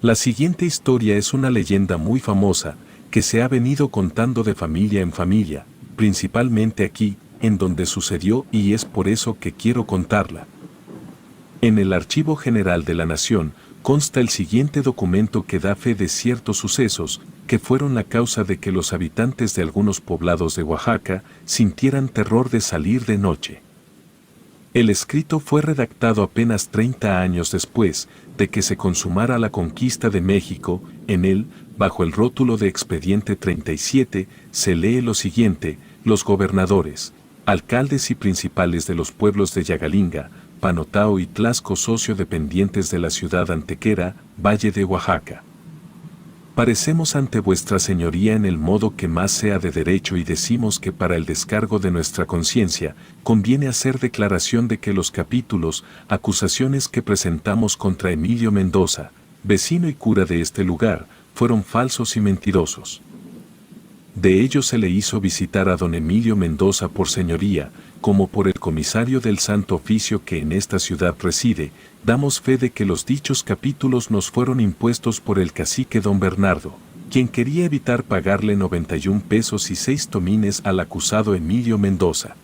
La siguiente historia es una leyenda muy famosa, que se ha venido contando de familia en familia, principalmente aquí, en donde sucedió y es por eso que quiero contarla. En el Archivo General de la Nación consta el siguiente documento que da fe de ciertos sucesos, que fueron la causa de que los habitantes de algunos poblados de Oaxaca sintieran terror de salir de noche. El escrito fue redactado apenas 30 años después de que se consumara la conquista de México. En él, bajo el rótulo de Expediente 37, se lee lo siguiente: los gobernadores, alcaldes y principales de los pueblos de Yagalinga, Panotao y Tlasco socio-dependientes de la ciudad antequera, Valle de Oaxaca. Parecemos ante vuestra señoría en el modo que más sea de derecho y decimos que para el descargo de nuestra conciencia, conviene hacer declaración de que los capítulos, acusaciones que presentamos contra Emilio Mendoza, vecino y cura de este lugar, fueron falsos y mentirosos. De ello se le hizo visitar a don Emilio Mendoza por señoría, como por el comisario del Santo Oficio que en esta ciudad reside. Damos fe de que los dichos capítulos nos fueron impuestos por el cacique don Bernardo, quien quería evitar pagarle 91 pesos y 6 tomines al acusado Emilio Mendoza.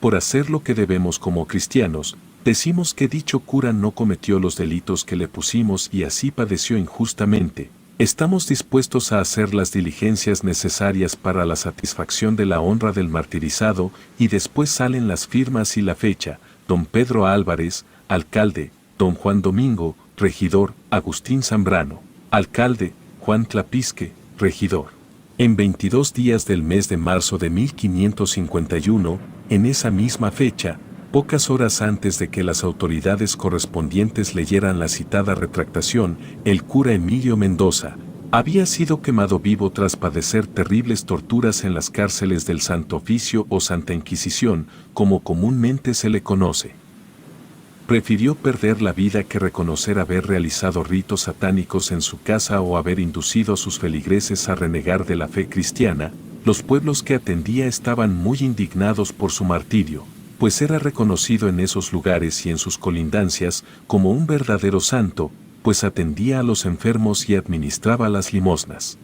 Por hacer lo que debemos como cristianos, decimos que dicho cura no cometió los delitos que le pusimos y así padeció injustamente. Estamos dispuestos a hacer las diligencias necesarias para la satisfacción de la honra del martirizado, y después salen las firmas y la fecha: don Pedro Álvarez, alcalde; don Juan Domingo, regidor; Agustín Zambrano, alcalde; Juan Tlapisque, regidor. En 22 días del mes de marzo de 1551, en esa misma fecha, pocas horas antes de que las autoridades correspondientes leyeran la citada retractación, el cura Emilio Mendoza había sido quemado vivo tras padecer terribles torturas en las cárceles del Santo Oficio o Santa Inquisición, como comúnmente se le conoce. Prefirió perder la vida que reconocer haber realizado ritos satánicos en su casa o haber inducido a sus feligreses a renegar de la fe cristiana. Los pueblos que atendía estaban muy indignados por su martirio, pues era reconocido en esos lugares y en sus colindancias como un verdadero santo, pues atendía a los enfermos y administraba las limosnas.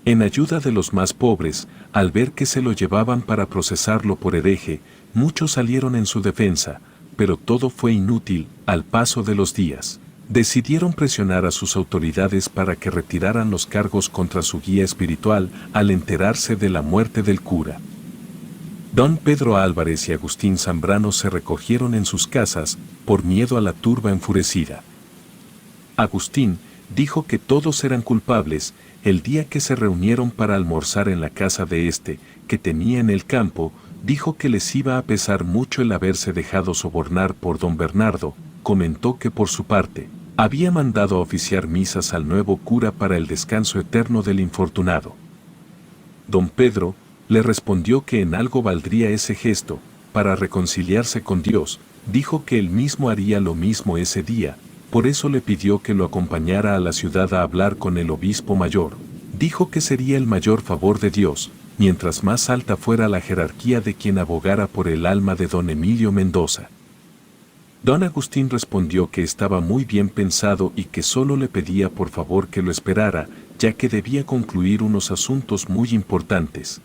En ayuda de los más pobres, al ver que se lo llevaban para procesarlo por hereje, muchos salieron en su defensa, pero todo fue inútil. Al paso de los días, decidieron presionar a sus autoridades para que retiraran los cargos contra su guía espiritual al enterarse de la muerte del cura. Don Pedro Álvarez y Agustín Zambrano se recogieron en sus casas, por miedo a la turba enfurecida. Agustín dijo que todos eran culpables. El día que se reunieron para almorzar en la casa de este, que tenía en el campo, dijo que les iba a pesar mucho el haberse dejado sobornar por don Bernardo. Comentó que por su parte, había mandado a oficiar misas al nuevo cura para el descanso eterno del infortunado. Don Pedro le respondió que en algo valdría ese gesto, para reconciliarse con Dios. Dijo que él mismo haría lo mismo ese día, por eso le pidió que lo acompañara a la ciudad a hablar con el obispo mayor. Dijo que sería el mayor favor de Dios, mientras más alta fuera la jerarquía de quien abogara por el alma de don Emilio Mendoza. Don Agustín respondió que estaba muy bien pensado y que solo le pedía por favor que lo esperara, ya que debía concluir unos asuntos muy importantes.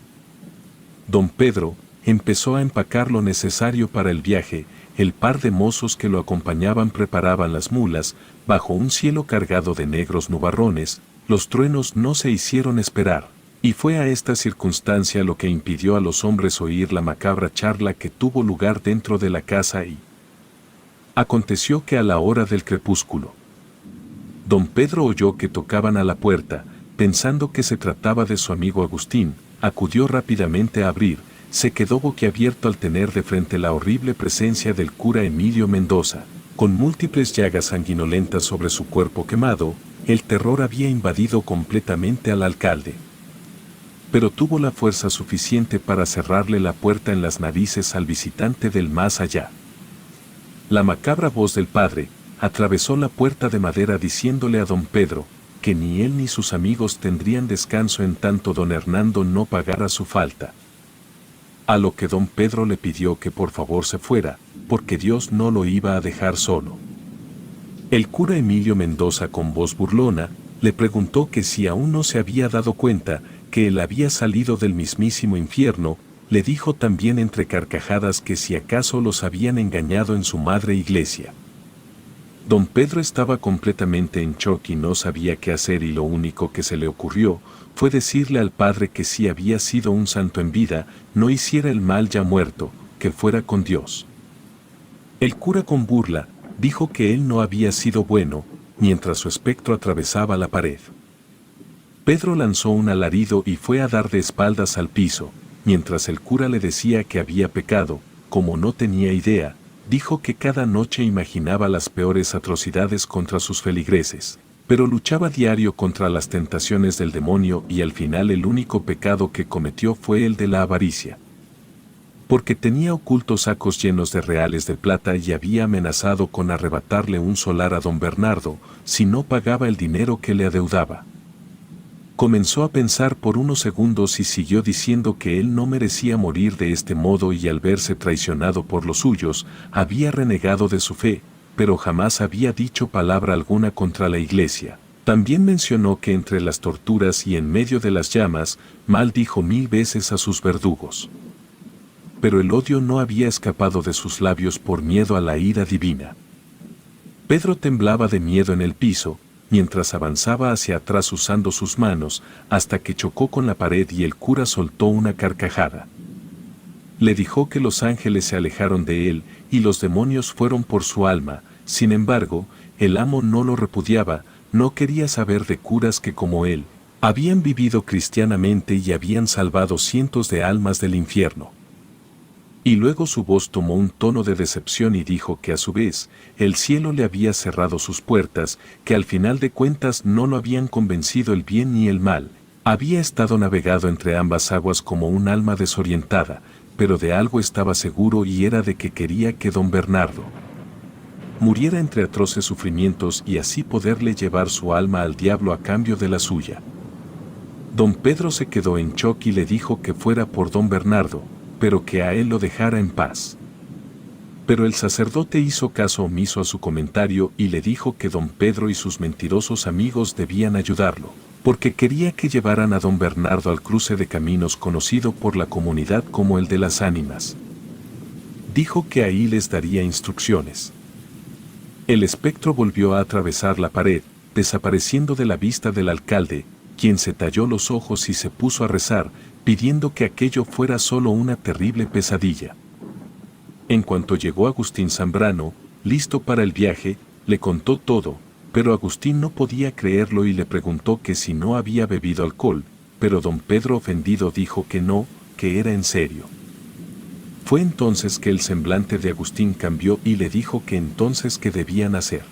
Don Pedro empezó a empacar lo necesario para el viaje. El par de mozos que lo acompañaban preparaban las mulas, bajo un cielo cargado de negros nubarrones. Los truenos no se hicieron esperar, y fue a esta circunstancia lo que impidió a los hombres oír la macabra charla que tuvo lugar dentro de la casa. Y aconteció que a la hora del crepúsculo, don Pedro oyó que tocaban a la puerta. Pensando que se trataba de su amigo Agustín, acudió rápidamente a abrir. Se quedó boquiabierto al tener de frente la horrible presencia del cura Emilio Mendoza, con múltiples llagas sanguinolentas sobre su cuerpo quemado. El terror había invadido completamente al alcalde, pero tuvo la fuerza suficiente para cerrarle la puerta en las narices al visitante del más allá. La macabra voz del padre atravesó la puerta de madera diciéndole a don Pedro que ni él ni sus amigos tendrían descanso en tanto don Hernando no pagara su falta. A lo que don Pedro le pidió que por favor se fuera, porque Dios no lo iba a dejar solo. El cura Emilio Mendoza, con voz burlona, le preguntó que si aún no se había dado cuenta que él había salido del mismísimo infierno. Le dijo también entre carcajadas que si acaso los habían engañado en su madre iglesia. Don Pedro estaba completamente en shock y no sabía qué hacer, y lo único que se le ocurrió fue decirle al padre que si había sido un santo en vida, no hiciera el mal ya muerto, que fuera con Dios. El cura, con burla, dijo que él no había sido bueno, mientras su espectro atravesaba la pared. Pedro lanzó un alarido y fue a dar de espaldas al piso. Mientras el cura le decía que había pecado, como no tenía idea, dijo que cada noche imaginaba las peores atrocidades contra sus feligreses, pero luchaba diario contra las tentaciones del demonio y al final el único pecado que cometió fue el de la avaricia. Porque tenía ocultos sacos llenos de reales de plata y había amenazado con arrebatarle un solar a don Bernardo si no pagaba el dinero que le adeudaba. Comenzó a pensar por unos segundos y siguió diciendo que él no merecía morir de este modo y al verse traicionado por los suyos, había renegado de su fe, pero jamás había dicho palabra alguna contra la iglesia. También mencionó que entre las torturas y en medio de las llamas, maldijo 1000 veces a sus verdugos. Pero el odio no había escapado de sus labios por miedo a la ira divina. Pedro temblaba de miedo en el piso, mientras avanzaba hacia atrás usando sus manos, hasta que chocó con la pared y el cura soltó una carcajada. Le dijo que los ángeles se alejaron de él y los demonios fueron por su alma. Sin embargo, el amo no lo repudiaba, no quería saber de curas que como él, habían vivido cristianamente y habían salvado cientos de almas del infierno. Y luego su voz tomó un tono de decepción y dijo que a su vez, el cielo le había cerrado sus puertas, que al final de cuentas no lo habían convencido el bien ni el mal. Había estado navegado entre ambas aguas como un alma desorientada, pero de algo estaba seguro y era de que quería que don Bernardo muriera entre atroces sufrimientos y así poderle llevar su alma al diablo a cambio de la suya. Don Pedro se quedó en shock y le dijo que fuera por don Bernardo, pero que a él lo dejara en paz. Pero el sacerdote hizo caso omiso a su comentario y le dijo que don Pedro y sus mentirosos amigos debían ayudarlo, porque quería que llevaran a don Bernardo al cruce de caminos conocido por la comunidad como el de las ánimas. Dijo que ahí les daría instrucciones. El espectro volvió a atravesar la pared, desapareciendo de la vista del alcalde, quien se talló los ojos y se puso a rezar, pidiendo que aquello fuera solo una terrible pesadilla. En cuanto llegó Agustín Zambrano, listo para el viaje, le contó todo, pero Agustín no podía creerlo y le preguntó que si no había bebido alcohol, pero don Pedro ofendido dijo que no, que era en serio. Fue entonces que el semblante de Agustín cambió y le dijo que entonces qué debían hacer.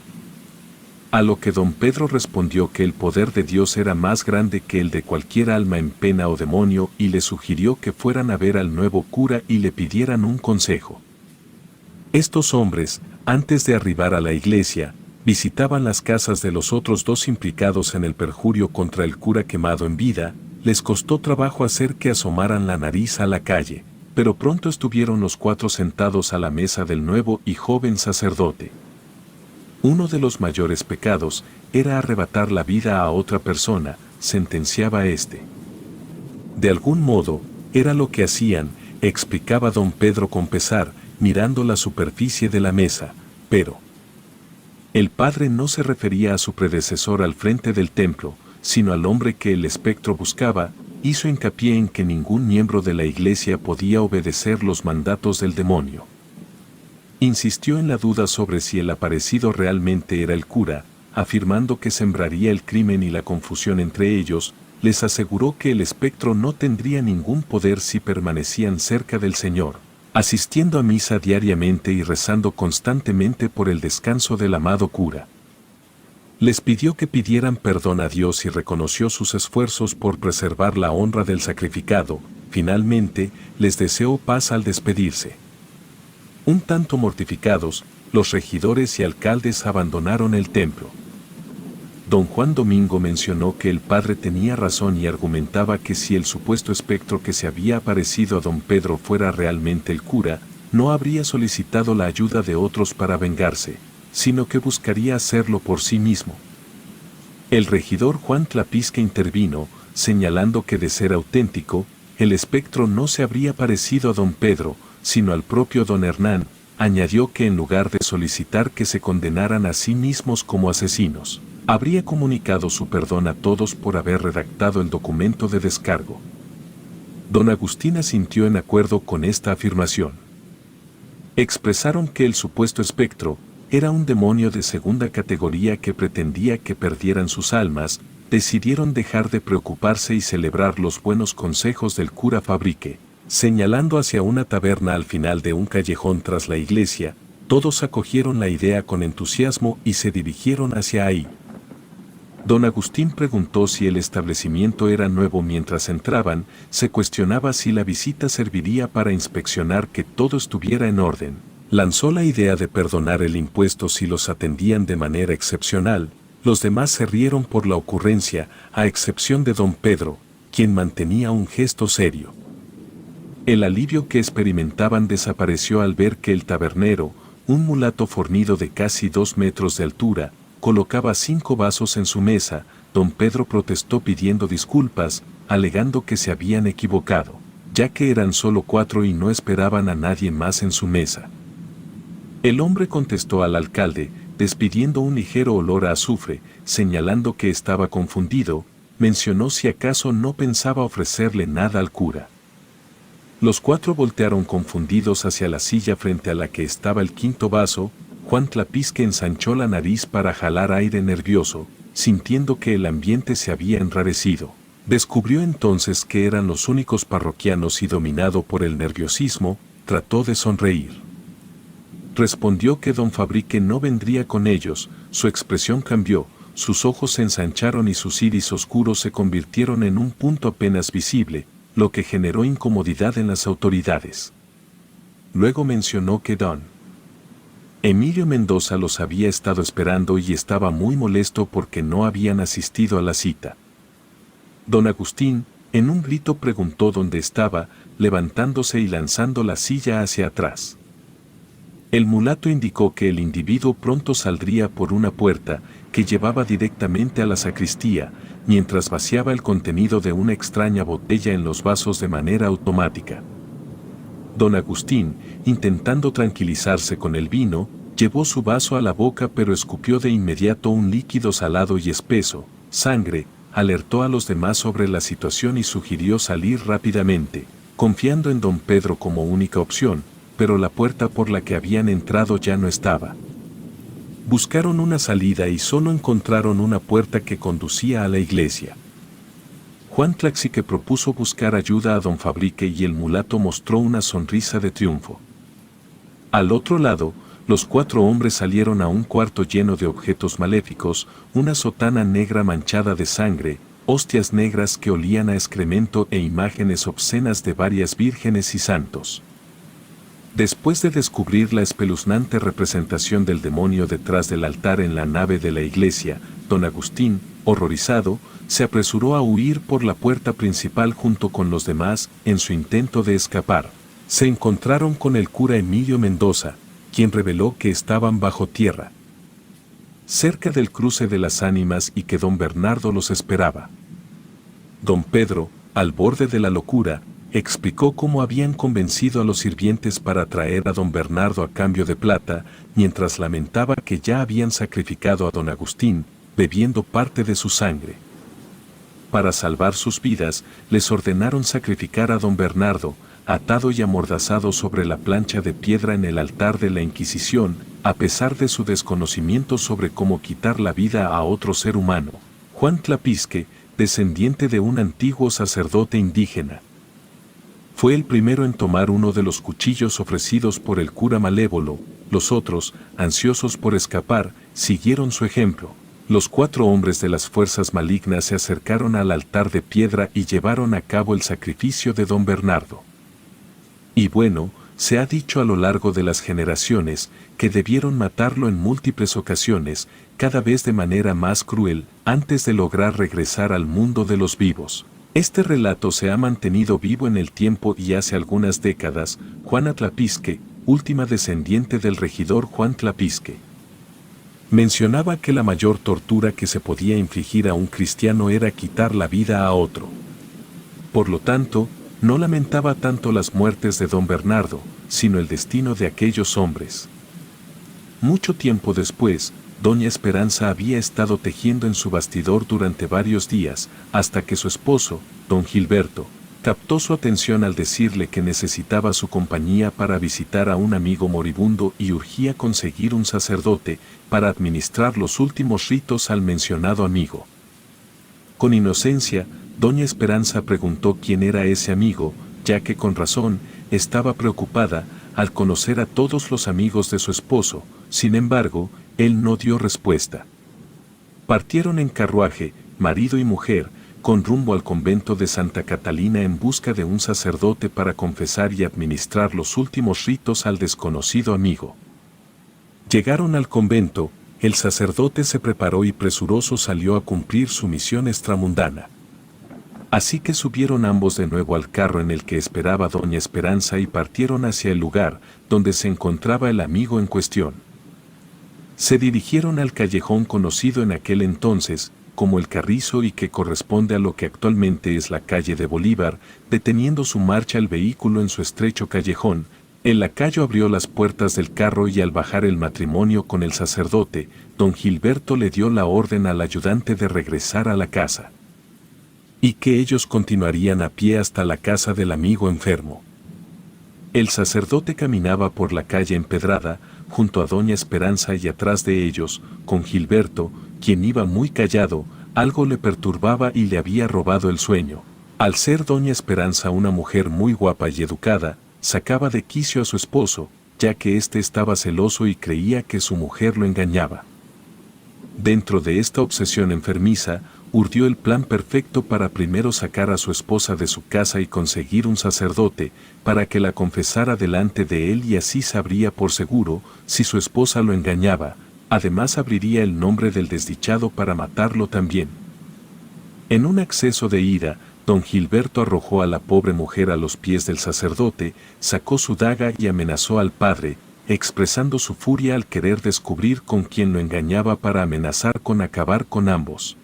A lo que don Pedro respondió que el poder de Dios era más grande que el de cualquier alma en pena o demonio y le sugirió que fueran a ver al nuevo cura y le pidieran un consejo. Estos hombres, antes de arribar a la iglesia, visitaban las casas de los otros dos implicados en el perjurio contra el cura quemado en vida. Les costó trabajo hacer que asomaran la nariz a la calle, pero pronto estuvieron los cuatro sentados a la mesa del nuevo y joven sacerdote. Uno de los mayores pecados era arrebatar la vida a otra persona, sentenciaba éste. De algún modo, era lo que hacían, explicaba don Pedro con pesar, mirando la superficie de la mesa, pero el padre no se refería a su predecesor al frente del templo, sino al hombre que el espectro buscaba. Hizo hincapié en que ningún miembro de la iglesia podía obedecer los mandatos del demonio. Insistió en la duda sobre si el aparecido realmente era el cura, afirmando que sembraría el crimen y la confusión entre ellos. Les aseguró que el espectro no tendría ningún poder si permanecían cerca del Señor, asistiendo a misa diariamente y rezando constantemente por el descanso del amado cura. Les pidió que pidieran perdón a Dios y reconoció sus esfuerzos por preservar la honra del sacrificado. Finalmente, les deseó paz al despedirse. Un tanto mortificados, los regidores y alcaldes abandonaron el templo. Don Juan Domingo mencionó que el padre tenía razón y argumentaba que si el supuesto espectro que se había aparecido a don Pedro fuera realmente el cura, no habría solicitado la ayuda de otros para vengarse, sino que buscaría hacerlo por sí mismo. El regidor Juan Tlapisque intervino, señalando que de ser auténtico, el espectro no se habría parecido a don Pedro, sino al propio don Hernán. Añadió que en lugar de solicitar que se condenaran a sí mismos como asesinos, habría comunicado su perdón a todos por haber redactado el documento de descargo. Don Agustín asintió en acuerdo con esta afirmación. Expresaron que el supuesto espectro era un demonio de segunda categoría que pretendía que perdieran sus almas. Decidieron dejar de preocuparse y celebrar los buenos consejos del cura Fabrique, señalando hacia una taberna al final de un callejón tras la iglesia. Todos acogieron la idea con entusiasmo y se dirigieron hacia ahí. Don Agustín preguntó si el establecimiento era nuevo mientras entraban. Se cuestionaba si la visita serviría para inspeccionar que todo estuviera en orden. Lanzó la idea de perdonar el impuesto si los atendían de manera excepcional. Los demás se rieron por la ocurrencia, a excepción de don Pedro, quien mantenía un gesto serio. El alivio que experimentaban desapareció al ver que el tabernero, un mulato fornido de casi 2 metros de altura, colocaba 5 vasos en su mesa. Don Pedro protestó pidiendo disculpas, alegando que se habían equivocado, ya que eran solo 4 y no esperaban a nadie más en su mesa. El hombre contestó al alcalde, despidiendo un ligero olor a azufre, señalando que estaba confundido. Mencionó si acaso no pensaba ofrecerle nada al cura. Los 4 voltearon confundidos hacia la silla frente a la que estaba el 5.º vaso. Juan Tlapisque ensanchó la nariz para jalar aire nervioso, sintiendo que el ambiente se había enrarecido. Descubrió entonces que eran los únicos parroquianos y dominado por el nerviosismo, trató de sonreír. Respondió que don Fabrique no vendría con ellos. Su expresión cambió, sus ojos se ensancharon y sus iris oscuros se convirtieron en un punto apenas visible, lo que generó incomodidad en las autoridades. Luego mencionó que don Emilio Mendoza los había estado esperando y estaba muy molesto porque no habían asistido a la cita. Don Agustín, en un grito, preguntó dónde estaba, levantándose y lanzando la silla hacia atrás. El mulato indicó que el individuo pronto saldría por una puerta que llevaba directamente a la sacristía, mientras vaciaba el contenido de una extraña botella en los vasos de manera automática. Don Agustín, intentando tranquilizarse con el vino, llevó su vaso a la boca pero escupió de inmediato un líquido salado y espeso, sangre. Alertó a los demás sobre la situación y sugirió salir rápidamente, confiando en don Pedro como única opción, pero la puerta por la que habían entrado ya no estaba. Buscaron una salida y solo encontraron una puerta que conducía a la iglesia. Juan Tlapisque propuso buscar ayuda a don Fabrique y el mulato mostró una sonrisa de triunfo. Al otro lado, los 4 hombres salieron a un cuarto lleno de objetos maléficos, una sotana negra manchada de sangre, hostias negras que olían a excremento e imágenes obscenas de varias vírgenes y santos. Después de descubrir la espeluznante representación del demonio detrás del altar en la nave de la iglesia, don Agustín, horrorizado, se apresuró a huir por la puerta principal junto con los demás. En su intento de escapar, se encontraron con el cura Emilio Mendoza, quien reveló que estaban bajo tierra, cerca del cruce de las ánimas y que don Bernardo los esperaba. Don Pedro, al borde de la locura, explicó cómo habían convencido a los sirvientes para traer a don Bernardo a cambio de plata, mientras lamentaba que ya habían sacrificado a don Agustín, bebiendo parte de su sangre. Para salvar sus vidas, les ordenaron sacrificar a don Bernardo, atado y amordazado sobre la plancha de piedra en el altar de la Inquisición. A pesar de su desconocimiento sobre cómo quitar la vida a otro ser humano, Juan Tlapisque, descendiente de un antiguo sacerdote indígena, fue el primero en tomar uno de los cuchillos ofrecidos por el cura malévolo. Los otros, ansiosos por escapar, siguieron su ejemplo. Los 4 hombres de las fuerzas malignas se acercaron al altar de piedra y llevaron a cabo el sacrificio de don Bernardo. Y bueno, se ha dicho a lo largo de las generaciones que debieron matarlo en múltiples ocasiones, cada vez de manera más cruel, antes de lograr regresar al mundo de los vivos. Este relato se ha mantenido vivo en el tiempo y hace algunas décadas, Juana Tlapisque, última descendiente del regidor Juan Tlapisque, Mencionaba que la mayor tortura que se podía infligir a un cristiano era quitar la vida a otro. Por lo tanto, no lamentaba tanto las muertes de don Bernardo, sino el destino de aquellos hombres. Mucho tiempo después, doña Esperanza había estado tejiendo en su bastidor durante varios días, hasta que su esposo, don Gilberto, captó su atención al decirle que necesitaba su compañía para visitar a un amigo moribundo y urgía conseguir un sacerdote para administrar los últimos ritos al mencionado amigo. Con inocencia, doña Esperanza preguntó quién era ese amigo, ya que con razón estaba preocupada al conocer a todos los amigos de su esposo. Sin embargo, él no dio respuesta. Partieron en carruaje, marido y mujer, con rumbo al convento de Santa Catalina en busca de un sacerdote para confesar y administrar los últimos ritos al desconocido amigo. Llegaron al convento, el sacerdote se preparó y presuroso salió a cumplir su misión extramundana. Así que subieron ambos de nuevo al carro en el que esperaba doña Esperanza y partieron hacia el lugar donde se encontraba el amigo en cuestión. Se dirigieron al callejón conocido en aquel entonces como el Carrizo y que corresponde a lo que actualmente es la calle de Bolívar. Deteniendo su marcha el vehículo en su estrecho callejón, el lacayo abrió las puertas del carro y al bajar el matrimonio con el sacerdote, don Gilberto le dio la orden al ayudante de regresar a la casa. Y que ellos continuarían a pie hasta la casa del amigo enfermo. El sacerdote caminaba por la calle empedrada, junto a doña Esperanza y atrás de ellos, con Gilberto, quien iba muy callado. Algo le perturbaba y le había robado el sueño. Al ser doña Esperanza una mujer muy guapa y educada, sacaba de quicio a su esposo, ya que éste estaba celoso y creía que su mujer lo engañaba. Dentro de esta obsesión enfermiza, urdió el plan perfecto para primero sacar a su esposa de su casa y conseguir un sacerdote, para que la confesara delante de él y así sabría por seguro si su esposa lo engañaba. Además abriría el nombre del desdichado para matarlo también. En un acceso de ira, don Gilberto arrojó a la pobre mujer a los pies del sacerdote, sacó su daga y amenazó al padre, expresando su furia al querer descubrir con quién lo engañaba para amenazar con acabar con ambos.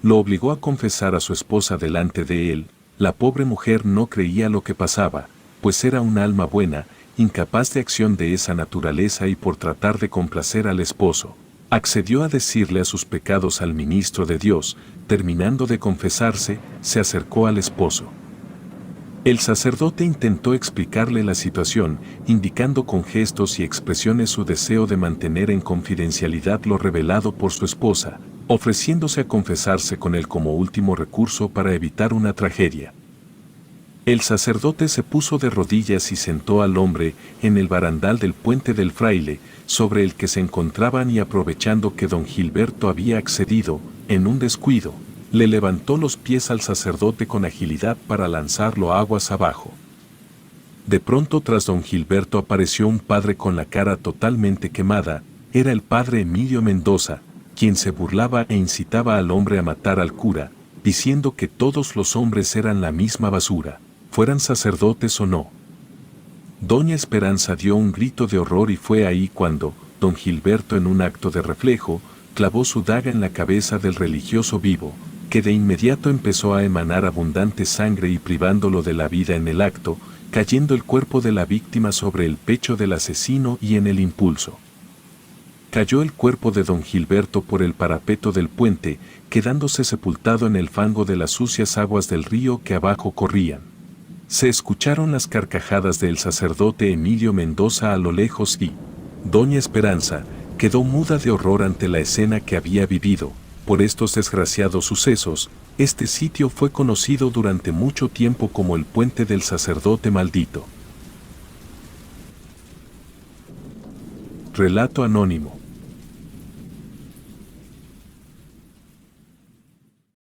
Lo obligó a confesar a su esposa delante de él. La pobre mujer no creía lo que pasaba, pues era un alma buena, incapaz de acción de esa naturaleza y por tratar de complacer al esposo, accedió a decirle a sus pecados al ministro de Dios. Terminando de confesarse, se acercó al esposo. El sacerdote intentó explicarle la situación, indicando con gestos y expresiones su deseo de mantener en confidencialidad lo revelado por su esposa, ofreciéndose a confesarse con él como último recurso para evitar una tragedia. El sacerdote se puso de rodillas y sentó al hombre en el barandal del puente del Fraile, sobre el que se encontraban, y aprovechando que don Gilberto había accedido, en un descuido, le levantó los pies al sacerdote con agilidad para lanzarlo aguas abajo. De pronto tras don Gilberto apareció un padre con la cara totalmente quemada. Era el padre Emilio Mendoza, quien se burlaba e incitaba al hombre a matar al cura, diciendo que todos los hombres eran la misma basura, fueran sacerdotes o no. Doña Esperanza dio un grito de horror y fue ahí cuando don Gilberto, en un acto de reflejo, clavó su daga en la cabeza del religioso vivo, que de inmediato empezó a emanar abundante sangre y privándolo de la vida en el acto, cayendo el cuerpo de la víctima sobre el pecho del asesino y en el impulso. Cayó el cuerpo de don Gilberto por el parapeto del puente, quedándose sepultado en el fango de las sucias aguas del río que abajo corrían. Se escucharon las carcajadas del sacerdote Emilio Mendoza a lo lejos y doña Esperanza quedó muda de horror ante la escena que había vivido. Por estos desgraciados sucesos, este sitio fue conocido durante mucho tiempo como el Puente del Sacerdote Maldito. Relato anónimo.